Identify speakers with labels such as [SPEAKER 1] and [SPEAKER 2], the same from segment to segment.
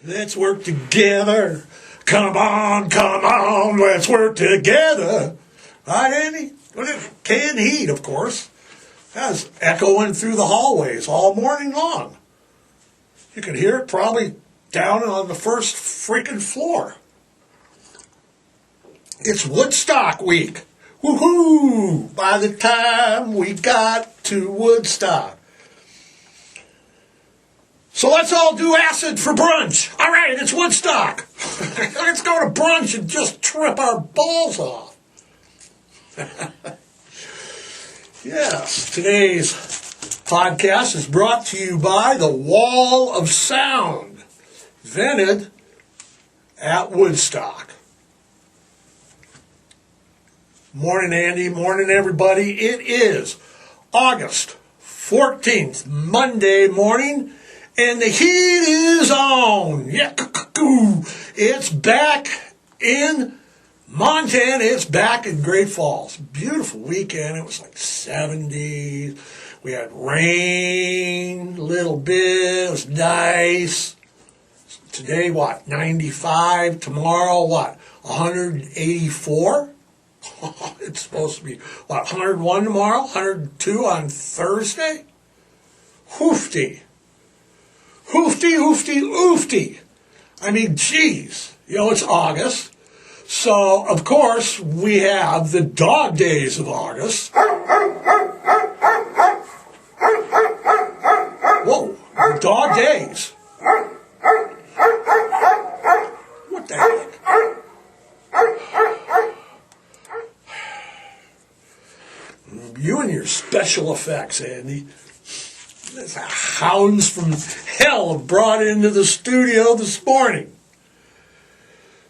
[SPEAKER 1] Let's work together. Come on, let's work together. Right, Andy? Canned Heat, of course. That's echoing through the hallways all morning long. You could hear it probably down on the first freaking floor. It's Woodstock week. Woohoo! By the time we got to Woodstock. So let's all do acid for brunch. All right, it's Woodstock. Let's go to brunch and just trip our balls off. Yes, today's podcast is brought to you by the Wall of Sound, invented at Woodstock. Morning, Andy. Morning, everybody. It is August 14th, Monday morning, and the heat is on. Yeah, it's back in Montana. It's back in Great Falls. Beautiful weekend. It was like 70s. We had rain a little bit. It was nice. Today, 95. Tomorrow, 184? It's supposed to be, 101 tomorrow? 102 on Thursday? Hoofty. Hoofty. I mean, geez. It's August. So, of course, we have the dog days of August. Whoa, dog days. What the heck? You and your special effects, Andy. That's hounds from hell have brought into the studio this morning.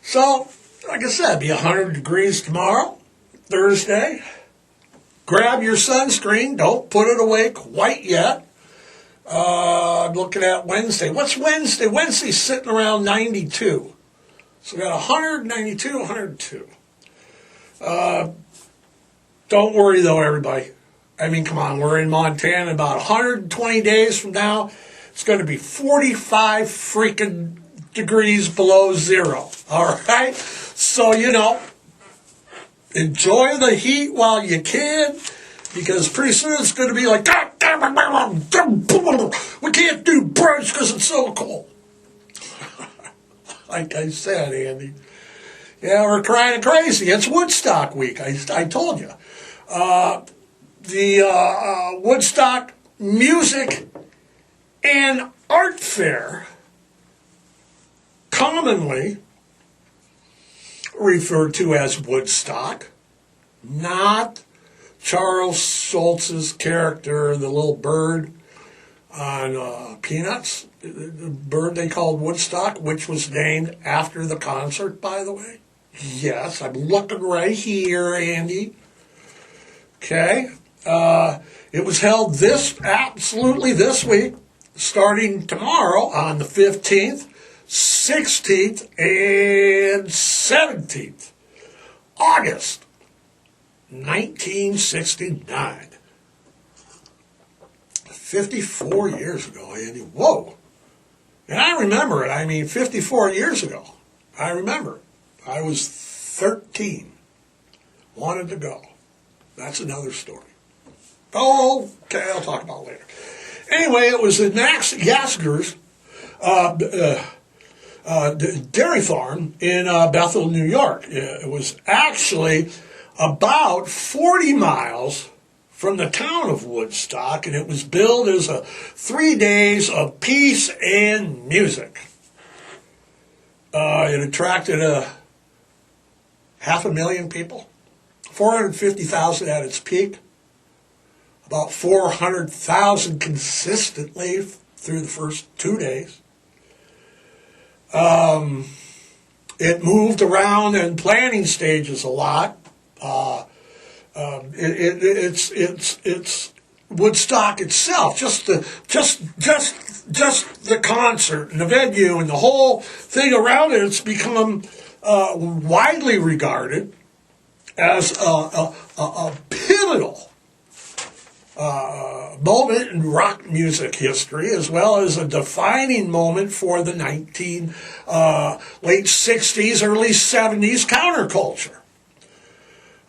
[SPEAKER 1] So, like I said, it'll be 100 degrees tomorrow, Thursday. Grab your sunscreen. Don't put it away quite yet. I'm looking at Wednesday. What's Wednesday? Wednesday's sitting around 92. So we got 100, 92, 102. Don't worry, though, everybody. I mean, come on, we're in Montana. About 120 days from now, it's going to be 45 freaking degrees below zero. All right? So, enjoy the heat while you can, because pretty soon it's going to be like, God damn it, we can't do brunch because it's so cold. Like I said, Andy. Yeah, we're crying crazy. It's Woodstock week. I told you. The Woodstock Music and Art Fair, commonly referred to as Woodstock, not Charles Schultz's character, the little bird on Peanuts, the bird they called Woodstock, which was named after the concert, by the way. Yes, I'm looking right here, Andy. Okay. It was held this week, starting tomorrow on the 15th, 16th, and 17th, August 1969. 54 years ago, Andy. Whoa. And I remember it. 54 years ago. I remember. I was 13. Wanted to go. That's another story. Oh, okay, I'll talk about it later. Anyway, it was at Max Yasgur's dairy farm in Bethel, New York. It was actually about 40 miles from the town of Woodstock, and it was billed as 3 days of peace and music. It attracted 500,000 people. 450,000 at its peak, about 400,000 consistently through the first 2 days. It moved around in planning stages a lot. It's Woodstock itself, just the concert and the venue and the whole thing around it. It's become widely regarded as a pivotal moment in rock music history, as well as a defining moment for the late 60s, early 70s counterculture.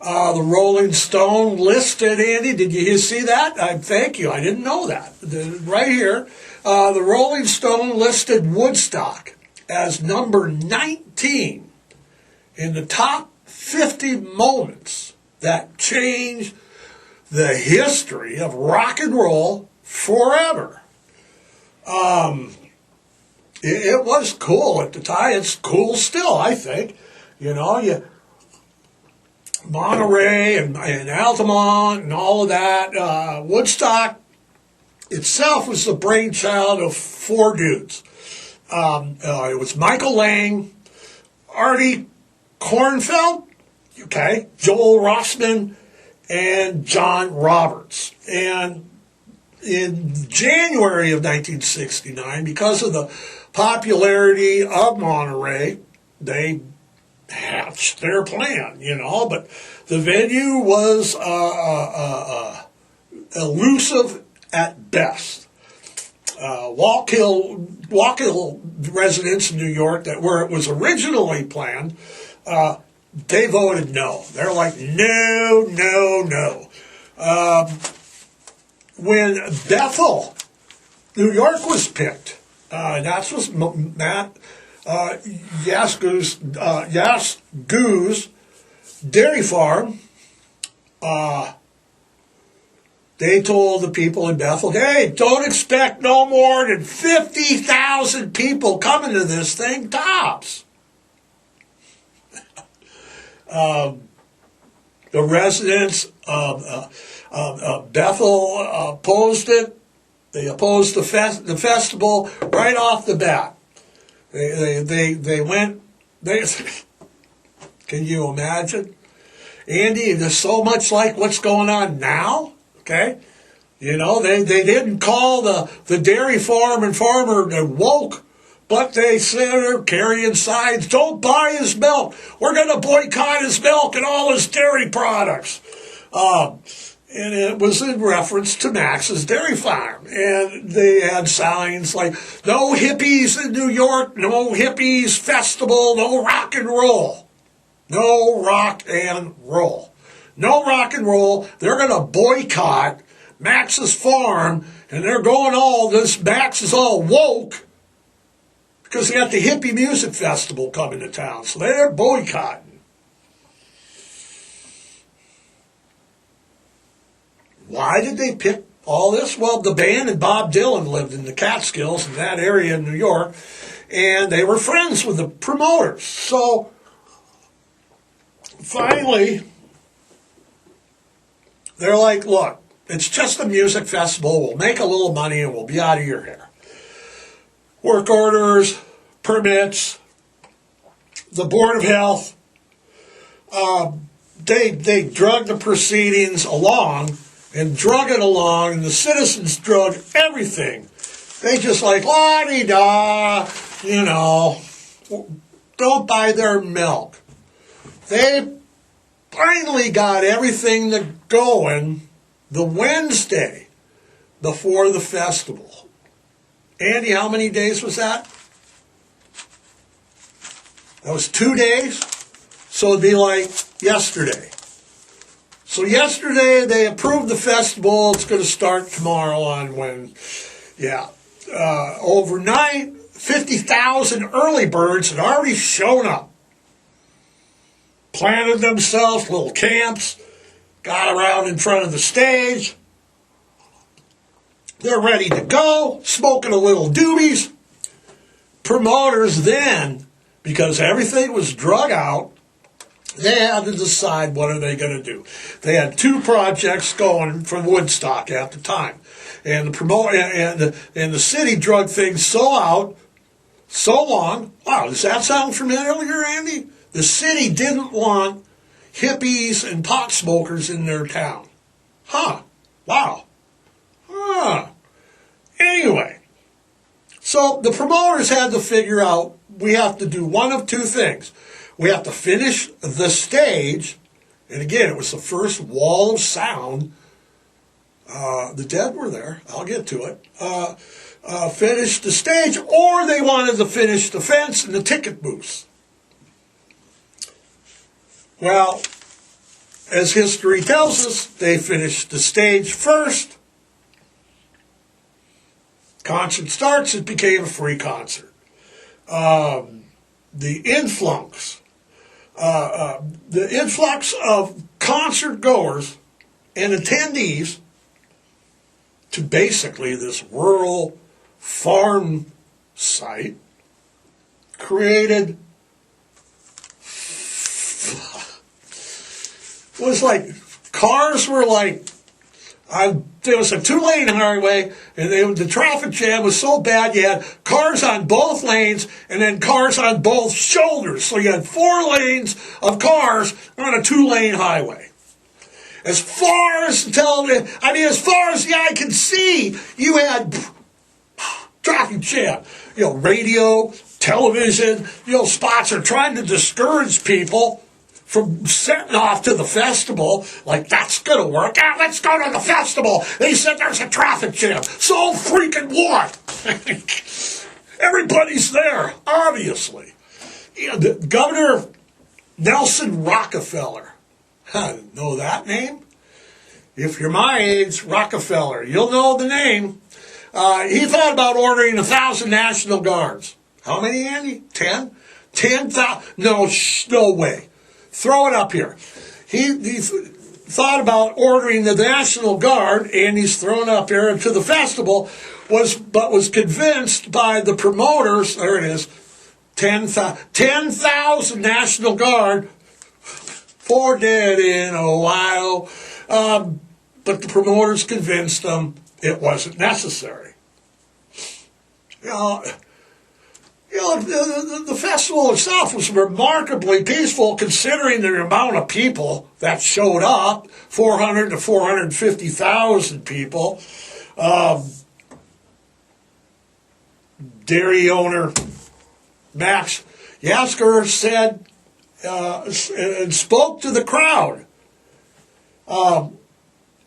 [SPEAKER 1] The Rolling Stone listed, Andy, did you see that? Thank you, I didn't know that. Right here, the Rolling Stone listed Woodstock as number 19 in the top 50 moments that changed the history of rock and roll forever. It was cool at the time. It's cool still, I think. You know, Monterey and Altamont and all of that. Woodstock itself was the brainchild of four dudes. It was Michael Lang, Artie Kornfeld, okay, Joel Rossman, and John Roberts. And in January of 1969, because of the popularity of Monterey, they hatched their plan, you know, but the venue was elusive at best. Walkill residents in New York, where it was originally planned, they voted no. They're like, no, no, no. When Bethel, New York was picked, that was Matt Yasgu's dairy farm. They told the people in Bethel, hey, don't expect no more than 50,000 people coming to this thing, tops. The residents of Bethel opposed it. They opposed the festival right off the bat. They went. Can you imagine, Andy? There's so much like what's going on now. Okay, you know they didn't call the dairy farm and farmer woke. But they said they're carrying signs, don't buy his milk. We're going to boycott his milk and all his dairy products. And it was in reference to Max's Dairy Farm. And they had signs like, no hippies in New York, no hippies festival, no rock and roll. No rock and roll. No rock and roll. They're going to boycott Max's farm, and they're going Max is all woke. Because they got the hippie music festival coming to town. So they're boycotting. Why did they pick all this? Well, the band and Bob Dylan lived in the Catskills in that area in New York. And they were friends with the promoters. So finally, they're like, look, it's just a music festival. We'll make a little money and we'll be out of your hair. Work orders, permits, the Board of Health, they drug the proceedings along and drug it along, and the citizens drug everything. They just like, la-di-da, you know, don't buy their milk. They finally got everything going the Wednesday before the festival. Andy, how many days was that? That was 2 days. So it'd be like yesterday. So yesterday they approved the festival. It's going to start tomorrow on Wednesday. Yeah. Overnight, 50,000 early birds had already shown up. Planted themselves, little camps, got around in front of the stage. They're ready to go, smoking a little doobies. Promoters then, because everything was drug out, they had to decide what are they going to do. They had two projects going for Woodstock at the time. And the promoter and the city drug things so long. Wow, does that sound familiar, Andy? The city didn't want hippies and pot smokers in their town. Huh. Wow. Huh. Anyway, so the promoters had to figure out we have to do one of two things. We have to finish the stage, and again, it was the first wall of sound The Dead were there. I'll get to it. Finished the stage, or they wanted to finish the fence and the ticket booths. Well, as history tells us, they finished the stage first. Concert starts, it became a free concert. The influx of concert goers and attendees to basically this rural farm site created was like cars were like there was a 2-lane highway, and the traffic jam was so bad you had cars on both lanes and then cars on both shoulders. So you had 4 lanes of cars on a 2-lane highway. As far as the eye can see, you had traffic jam. Radio, television, spots are trying to discourage people from setting off to the festival, like that's going to work. Let's go to the festival. They said there's a traffic jam. So freaking what? Everybody's there, obviously. The Governor Nelson Rockefeller. Know that name? If you're my age, Rockefeller, you'll know the name. He thought about ordering 1,000 National Guards. How many, Andy? 10? 10,000? No way. Throw it up here. He thought about ordering the National Guard, and he's thrown up here to the festival, but was convinced by the promoters, there it is, 10,000 National Guard for dead in Ohio. But the promoters convinced him it wasn't necessary. The festival itself was remarkably peaceful considering the amount of people that showed up, 400 to 450,000 people. Dairy owner Max Yasker said and spoke to the crowd. And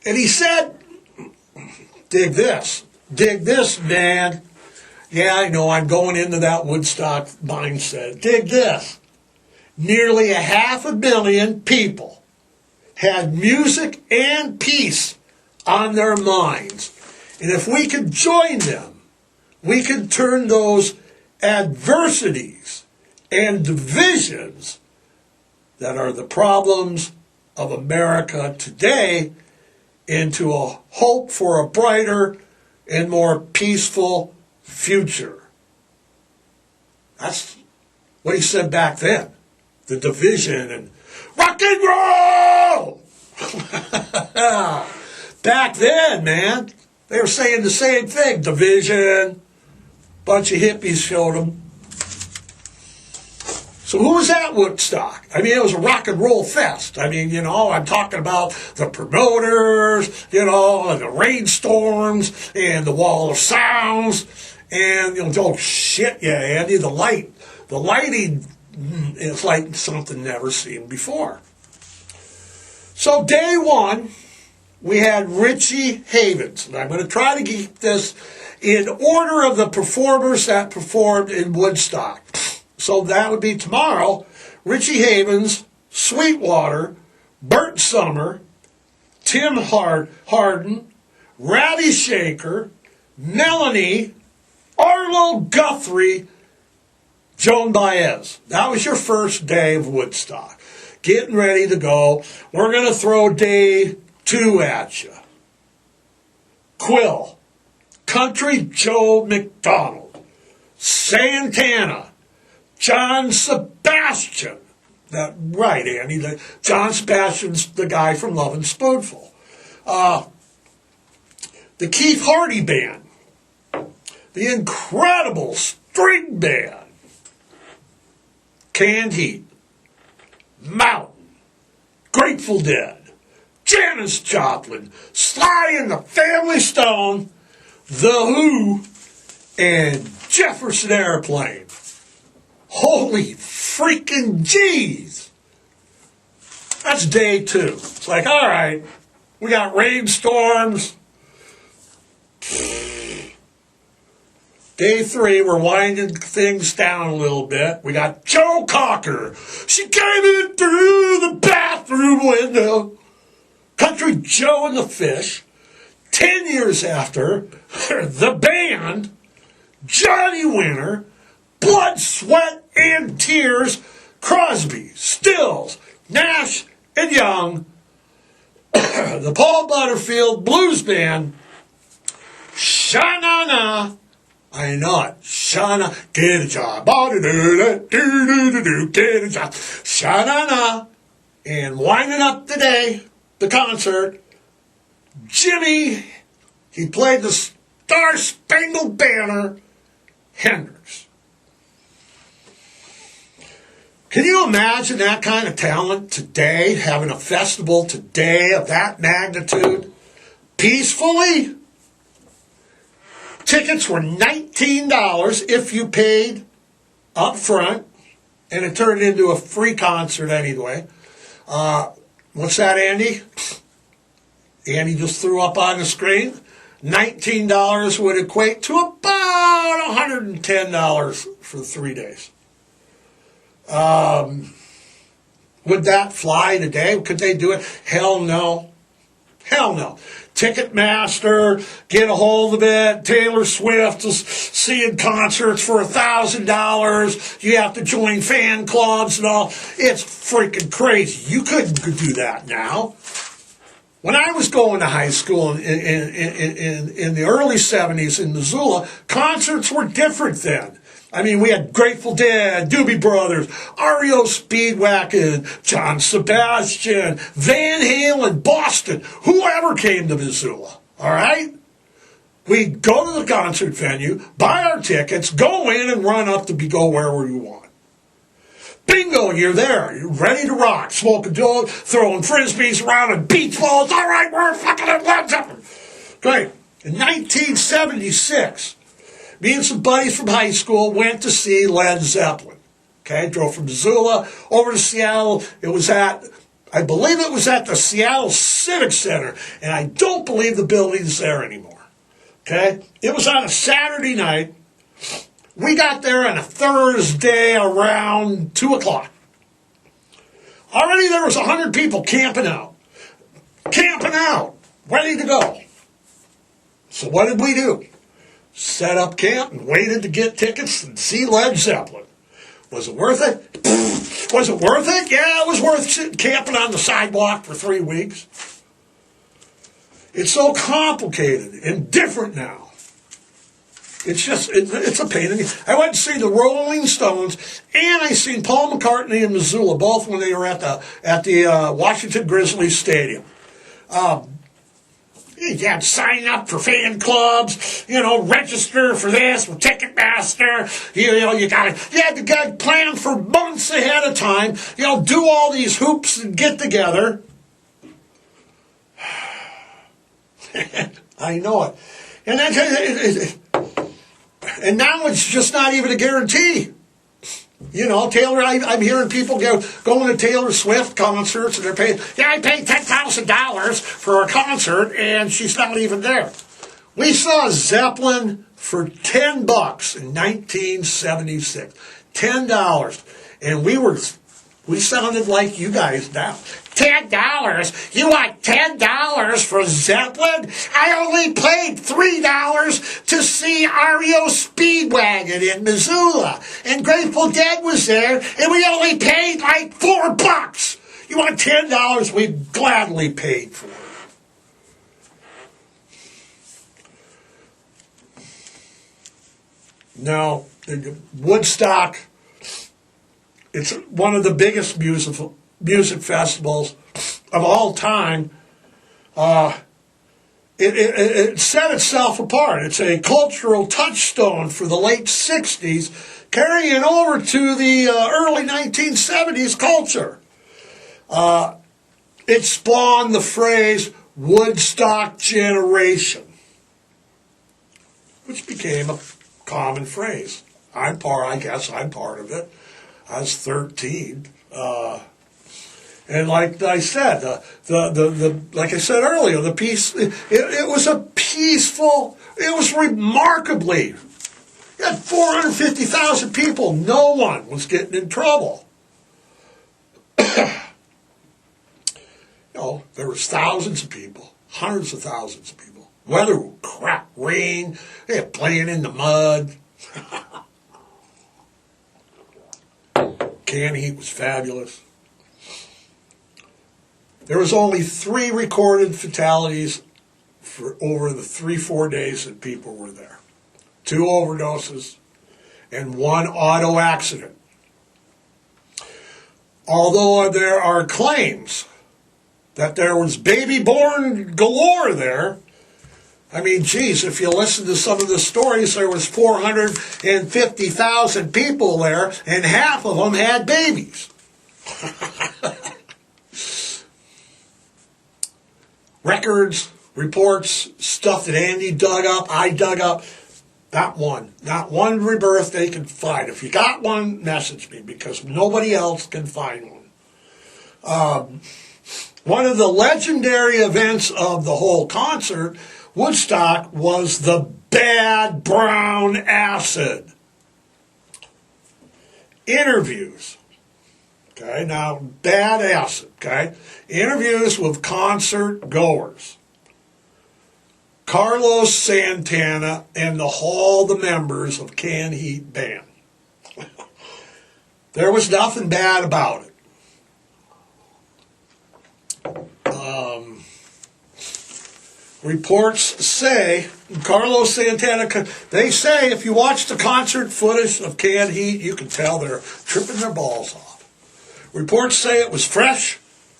[SPEAKER 1] he said, dig this, man. Yeah, I know, I'm going into that Woodstock mindset. Dig this. Nearly 500,000 people had music and peace on their minds. And if we could join them, we could turn those adversities and divisions that are the problems of America today into a hope for a brighter and more peaceful future. That's what he said back then. The division and rock and roll! Back then, man, they were saying the same thing. Division. Bunch of hippies showed them. So who was at Woodstock? I mean, it was a rock and roll fest. I mean, I'm talking about the promoters, and the rainstorms, and the wall of sounds, and, oh shit, yeah, Andy, the lighting is like something never seen before. So day one, we had Richie Havens, and I'm going to try to keep this in order of the performers that performed in Woodstock. So that would be tomorrow, Richie Havens, Sweetwater, Bert Summer, Tim Harden, Ravi Shankar, Melanie, Arlo Guthrie, Joan Baez. That was your first day of Woodstock. Getting ready to go. We're going to throw day 2 at you. Quill, Country Joe McDonald, Santana, John Sebastian. Right, Andy. John Sebastian's the guy from Love and Spoonful. The Keith Hardy Band. The incredible string band. Canned Heat. Mountain. Grateful Dead. Janis Joplin. Sly and the Family Stone. The Who. And Jefferson Airplane. Holy freaking jeez. That's day 2. It's like, all right, we got rainstorms, Day 3, we're winding things down a little bit. We got Joe Cocker. She came in through the bathroom window. Country Joe and the Fish. 10 years after, the band, Johnny Winter, Blood, Sweat, and Tears, Crosby, Stills, Nash, and Young, the Paul Butterfield Blues Band, Sha-na-na, I know it, Sha-na, get a job, get a job, Sha-na-na, and winding up the day, the concert, Jimmy, he played the Star-Spangled Banner, Hendrix. Can you imagine that kind of talent today, having a festival today of that magnitude, peacefully? Tickets were $19 if you paid up front, and it turned into a free concert anyway. What's that, Andy? Andy just threw up on the screen. $19 would equate to about $110 for 3 days. Would that fly today? Could they do it? Hell no. Hell no. Ticketmaster, get a hold of it. Taylor Swift is seeing concerts for $1,000. You have to join fan clubs and all. It's freaking crazy. You couldn't do that now. When I was going to high school in the early 70s in Missoula, concerts were different then. I mean, we had Grateful Dead, Doobie Brothers, REO Speedwagon, John Sebastian, Van Halen, Boston, whoever came to Missoula, all right? We'd go to the concert venue, buy our tickets, go in and run up to go wherever you want. Bingo, you're there. You're ready to rock. Smoking dope, throwing frisbees around and beach balls. All right, we're fucking at Led Zeppelin. Great. In 1976, me and some buddies from high school went to see Led Zeppelin. Okay, drove from Missoula over to Seattle. I believe it was at the Seattle Civic Center, and I don't believe the building's there anymore. Okay, it was on a Saturday night. We got there on a Thursday around 2 o'clock. Already there was 100 people camping out, ready to go. So what did we do? Set up camp and waited to get tickets and see Led Zeppelin. Was it worth it? Was it worth it? Yeah, it was worth sitting camping on the sidewalk for 3 weeks. It's so complicated and different now. It's a pain in the... I went to see the Rolling Stones, and I seen Paul McCartney in Missoula, both when they were at the Washington Grizzlies Stadium. You had to sign up for fan clubs, register for this with Ticketmaster. You had to plan for months ahead of time. Do all these hoops and get together. I know it, and now it's just not even a guarantee. Taylor, I'm hearing people going to Taylor Swift concerts, and they're paying, I paid $10,000 for a concert, and she's not even there. We saw Zeppelin for $10 in 1976. $10. And we sounded like you guys now. $10? You want $10 for Zeppelin? I only paid $3 to see REO Speedwagon in Missoula. And Grateful Dead was there, and we only paid like $4. You want $10? We gladly paid for it. No, Woodstock, it's one of the biggest music festivals of all time. It set itself apart. It's a cultural touchstone for the late 60s, carrying over to the early 1970s culture. It spawned the phrase Woodstock generation, which became a common phrase. I guess I'm part of it. I was 13. And like I said, like I said earlier, it was a peaceful, it was remarkably You had 450,000 people. No one was getting in trouble. There was thousands of people, hundreds of thousands of people. Weather was crap, rain, they had playing in the mud. Canned heat was fabulous. There was only 3 recorded fatalities for over the 3-4 days that people were there. 2 overdoses and 1 auto accident. Although there are claims that there was baby born galore there, I mean, geez, if you listen to some of the stories, there was 450,000 people there, and half of them had babies. Records, reports, stuff that Andy dug up, I dug up. Not one rebirth they can find. If you got one, message me, because nobody else can find one. One of the legendary events of the whole concert, Woodstock, was the bad brown acid. Interviews. Okay, now bad acid, okay? Interviews with concert goers. Carlos Santana and all the members of Canned Heat Band. There was nothing bad about it. Reports say, Carlos Santana, they say if you watch the concert footage of Canned Heat, you can tell they're tripping their balls off. Reports say it was fresh,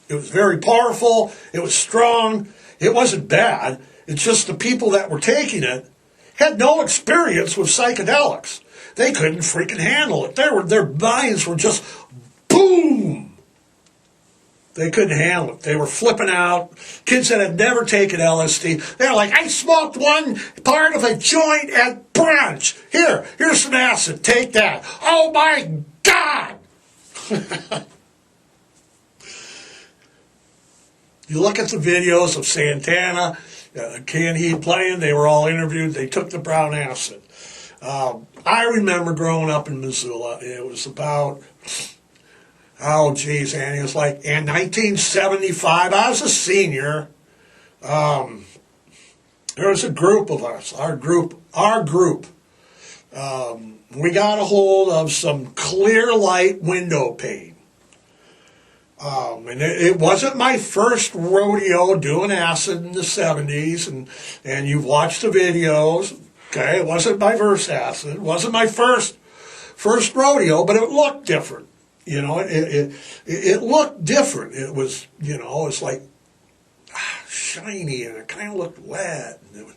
[SPEAKER 1] it was very powerful, it was strong, it wasn't bad. It's just the people that were taking it had no experience with psychedelics. They couldn't freaking handle it. Their minds were just boom. They couldn't handle it. They were flipping out. Kids that had never taken LSD, they're like, I smoked one part of a joint at brunch. Here's some acid. Take that. Oh my God. You look at the videos of Santana, Canned Heat playing, they were all interviewed, they took the brown acid. I remember growing up in Missoula, it was about, Andy, it was like in 1975, I was a senior. There was a group of us, our group. We got a hold of some clear light window pane. And it wasn't my first rodeo doing acid in the 70s, and you've watched the videos, okay? It wasn't my first acid. It wasn't my first rodeo, but it looked different. It looked different. It was, it's like shiny, and it kind of looked wet. And it was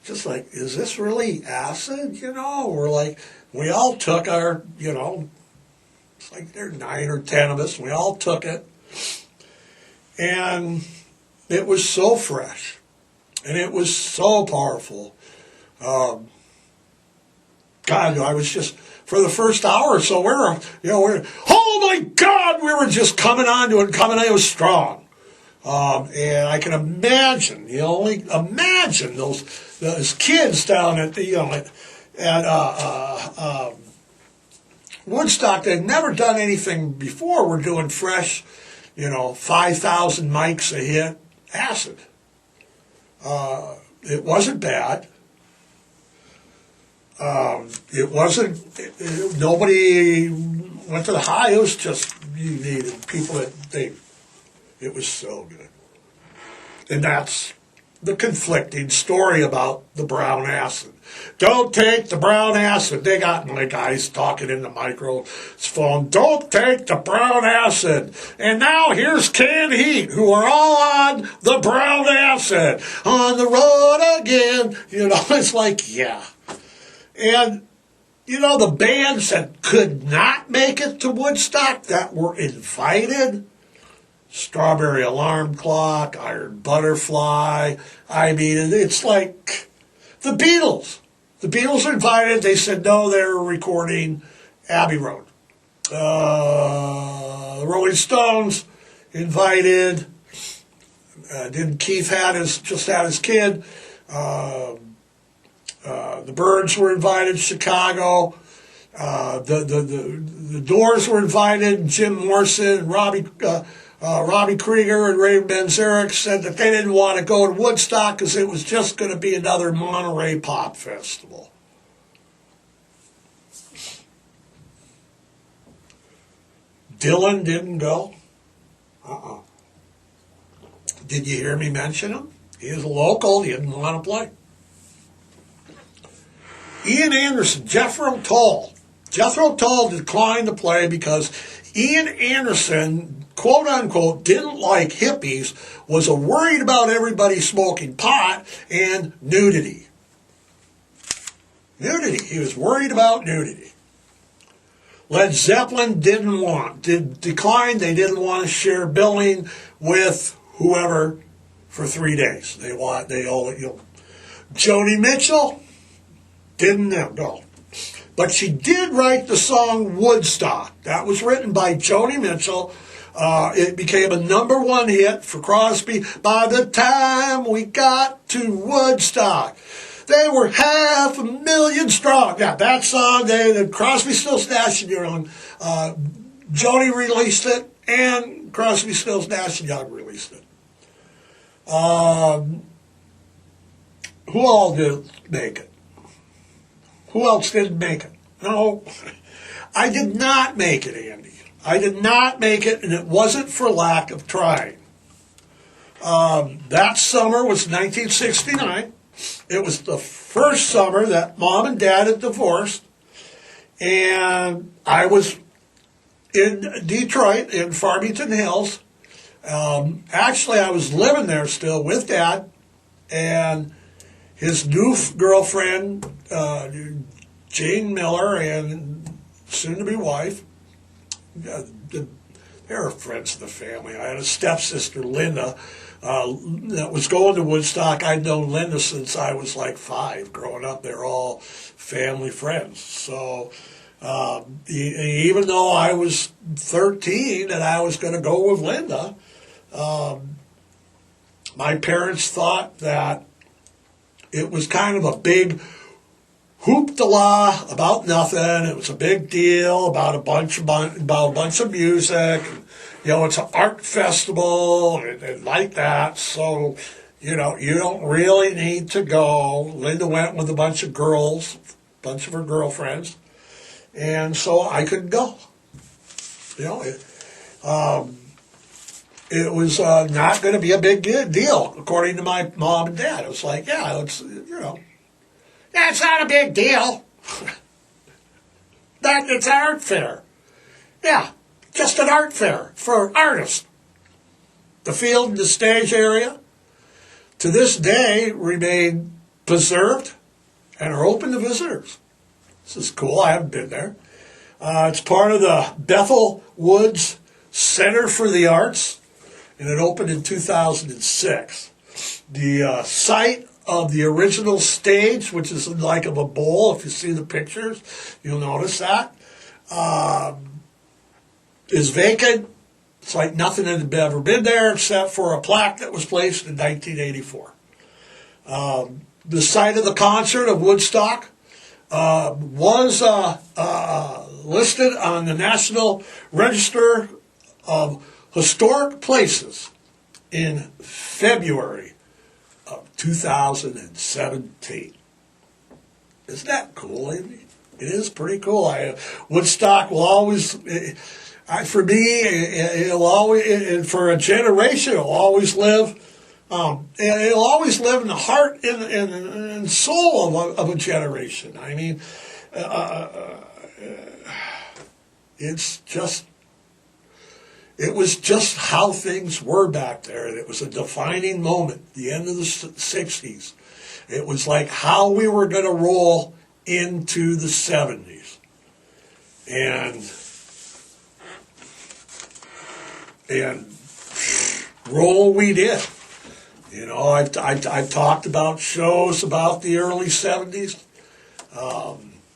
[SPEAKER 1] just like, is this really acid? We all took our, it's like there are 9 or 10 of us. We all took it. And it was so fresh. And it was so powerful. God, I was just, for the first hour or so, we're, oh my God, we were just coming onto it, it was strong. And I can imagine, only imagine those kids down at the, at Woodstock. They'd never done anything before. We're doing fresh, 5,000 mics a hit acid. It wasn't bad. It wasn't, nobody went to the high. It was just, you needed people it was so good. And that's the conflicting story about the brown acid. Don't take the brown acid. They got my guys talking in the microphone. Don't take the brown acid. And now here's Canned Heat, who are all on the brown acid. On the road again. It's like, yeah. And, the bands that could not make it to Woodstock that were invited, Strawberry Alarm Clock, Iron Butterfly. I mean, it's like the Beatles. The Beatles were invited. They said no, they were recording Abbey Road. The Rolling Stones invited. Then Keith just had his kid. The Byrds were invited, Chicago. The Doors were invited. Jim Morrison and Robbie Krieger and Ray Manzarek said that they didn't want to go to Woodstock because it was just going to be another Monterey pop festival. Dylan didn't go. Did you hear me mention him? He is a local. He didn't want to play. Ian Anderson, Jethro Tull. Jethro Tull declined to play because Ian Anderson, quote unquote, didn't like hippies, was worried about everybody smoking pot and nudity. Nudity. He was worried about nudity. Led Zeppelin declined. They didn't want to share billing with whoever for 3 days. Joni Mitchell didn't go. But she did write the song Woodstock. That was written by Joni Mitchell. It became a #1 hit for Crosby. By the time we got to Woodstock, they were 500,000 strong. Yeah, that song, Crosby, Stills, Nash & Young. Joni released it, and Crosby, Stills, Nash & Young released it. Who all did make it? Who else didn't make it? No, I did not make it, Andy. I did not make it, and it wasn't for lack of trying. That summer was 1969. It was the first summer that Mom and Dad had divorced, and I was in Detroit, in Farmington Hills. Actually, I was living there still with Dad, and his new girlfriend, Jane Miller, and soon-to-be wife, they were friends of the family. I had a stepsister, Linda, that was going to Woodstock. I'd known Linda since I was like 5. Growing up, they're all family friends. So even though I was 13 and I was going to go with Linda, my parents thought that it was kind of a big hoop-de-la about nothing. It was a big deal about a bunch of music. It's an art festival and like that. So, you don't really need to go. Linda went with a bunch of girls, a bunch of her girlfriends, and so I couldn't go. It was not going to be a big deal, according to my mom and dad. It was like, it's not a big deal. It's an art fair. Yeah, just an art fair for artists. The field and the stage area, to this day, remain preserved and are open to visitors. This is cool. I haven't been there. It's part of the Bethel Woods Center for the Arts, and it opened in 2006. The site of the original stage, which is like of a bowl, if you see the pictures, you'll notice that, is vacant. It's like nothing had ever been there except for a plaque that was placed in 1984. The site of the concert of Woodstock was listed on the National Register of Historic Places in February of 2017. Isn't that cool, Amy? It is pretty cool. Woodstock will always, for me, it'll always, and for a generation, it'll always live. It'll always live in the heart and soul of a generation. I mean, it was just how things were back there. And it was a defining moment, the end of the 60s. It was like how we were going to roll into the 70s. And roll we did. I've talked about shows about the early 70s.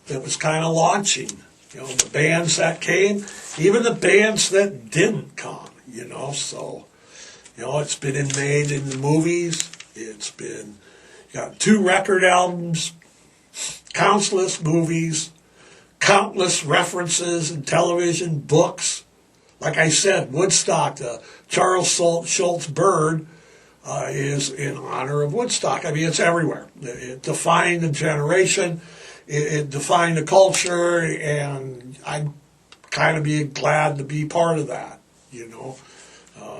[SPEAKER 1] It was kind of launching. The bands that came, even the bands that didn't come, so, it's been made in the movies. It's been, got 2 record albums, countless movies, countless references in television, books. Like I said, Woodstock, the Charles Schulz bird, is in honor of Woodstock. I mean, it's everywhere. It defined a generation. It defined a culture, and I'm kind of glad to be part of that, you know.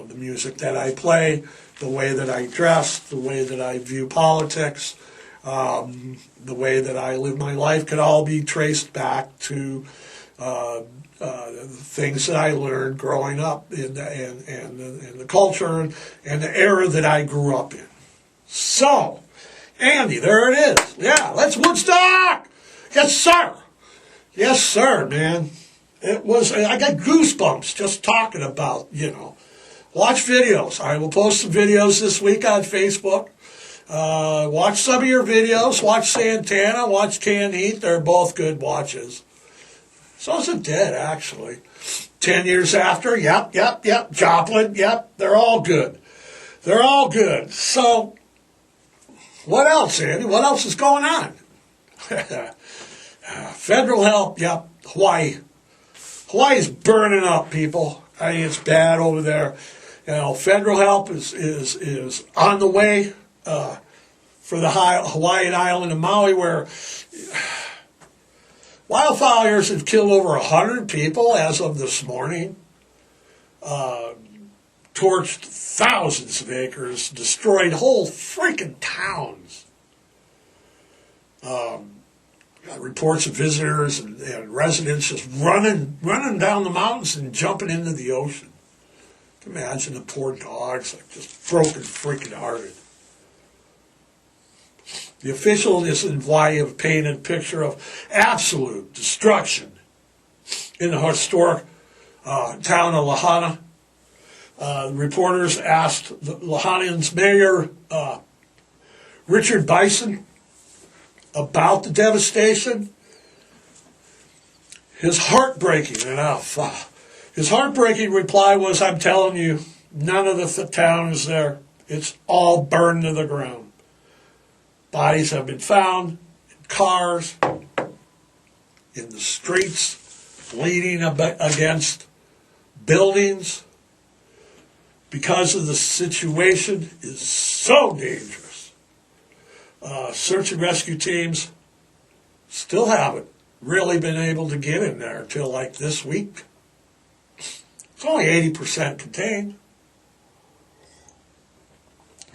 [SPEAKER 1] The music that I play, the way that I dress, the way that I view politics, the way that I live my life could all be traced back to things that I learned growing up in the culture and the era that I grew up in. So, Andy, there it is. Yeah, let's Woodstock! Yes, sir. Yes, sir, man. It was, I got goosebumps just talking about, you know. Watch videos. I will post some videos this week on Facebook. Watch some of your videos. Watch Santana. Watch Canned Heat. They're both good watches. So is the Dead, actually. 10 years after. Yep. Joplin. Yep. They're all good. They're all good. So, what else, Andy? What else is going on? Federal help. Yep. Hawaii. Hawaii's burning up, people. I mean, it's bad over there. You know, federal help is on the way for the Hawaiian island of Maui, where wildfires have killed over 100 people as of this morning, torched thousands of acres, destroyed whole freaking towns. Got reports of visitors and residents just running down the mountains and jumping into the ocean. Imagine the poor dogs, like just broken freaking hearted. The officials in Hawaii have painted a picture of absolute destruction in the historic town of Lahaina. Reporters asked the Lahaina's mayor, Richard Bison, about the devastation. His heartbreaking reply was, I'm telling you, none of the town is there. It's all burned to the ground. Bodies have been found in cars, in the streets, leaning against buildings, because of the situation is so dangerous. Search and rescue teams still haven't really been able to get in there until like this week. It's only 80% contained.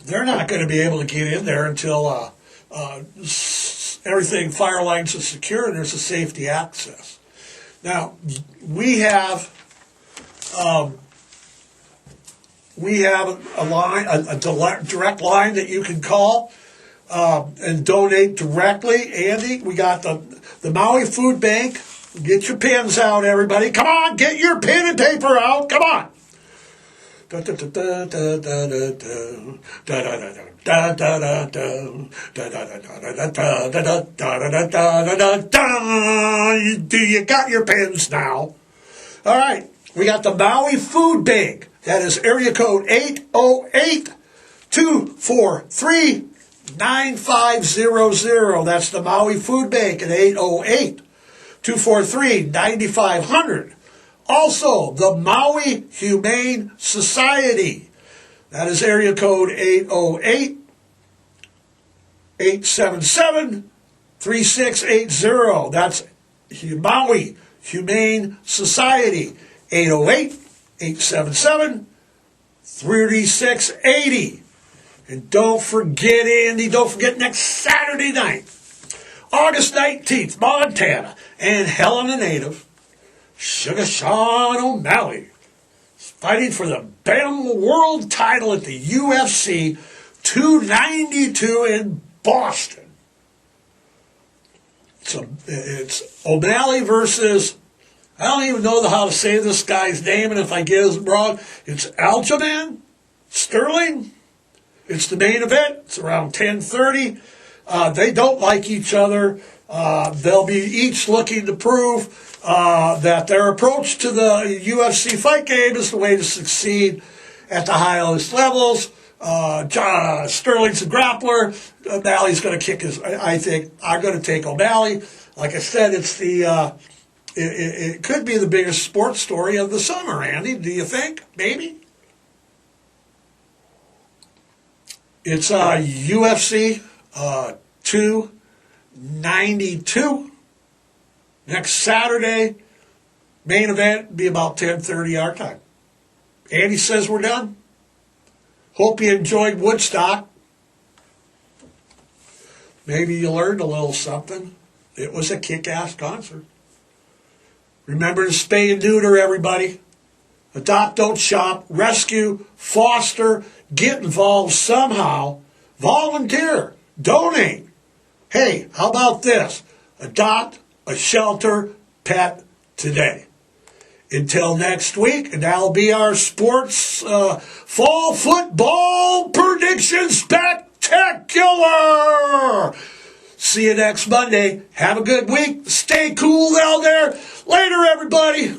[SPEAKER 1] They're not going to be able to get in there until everything, fire lines are secure and there's a safety access. Now, we have a line, a direct line that you can call and donate directly. Andy, we got the Maui Food Bank. Get your pens out, everybody. Come on, get your pen and paper out. Come on. You got your pens now? All right. We got the Maui Food Bank. That is area code 808-243-9500. That's the Maui Food Bank at 808-243-9500. Also, the Maui Humane Society. That is area code 808-877-3680. That's Maui Humane Society. 808-877-3680. And don't forget, Andy, don't forget next Saturday night, August 19th, Montana, and Helena native Suga Sean O'Malley is fighting for the Bantamweight world title at the UFC 292 in Boston. It's O'Malley versus, I don't even know how to say this guy's name, and if I get it wrong, it's Aljamain Sterling. It's the main event. It's around 10:30. They don't like each other. They'll be each looking to prove that their approach to the UFC fight game is the way to succeed at the highest levels. Sterling's a grappler. O'Malley's going to kick his. I think I'm going to take O'Malley. Like I said, it's it could be the biggest sports story of the summer, Andy. Do you think? Maybe. It's UFC 292 next Saturday. Main event be about 10:30 our time. Andy says we're done. Hope you enjoyed Woodstock. Maybe you learned a little something. It was a kick-ass concert. Remember to spay and neuter, everybody. Adopt, don't shop. Rescue, foster, get involved somehow. Volunteer, donate. Hey, how about this? Adopt a shelter pet today. Until next week, and that'll be our sports fall football prediction spectacular. See you next Monday. Have a good week. Stay cool out there. Later, everybody.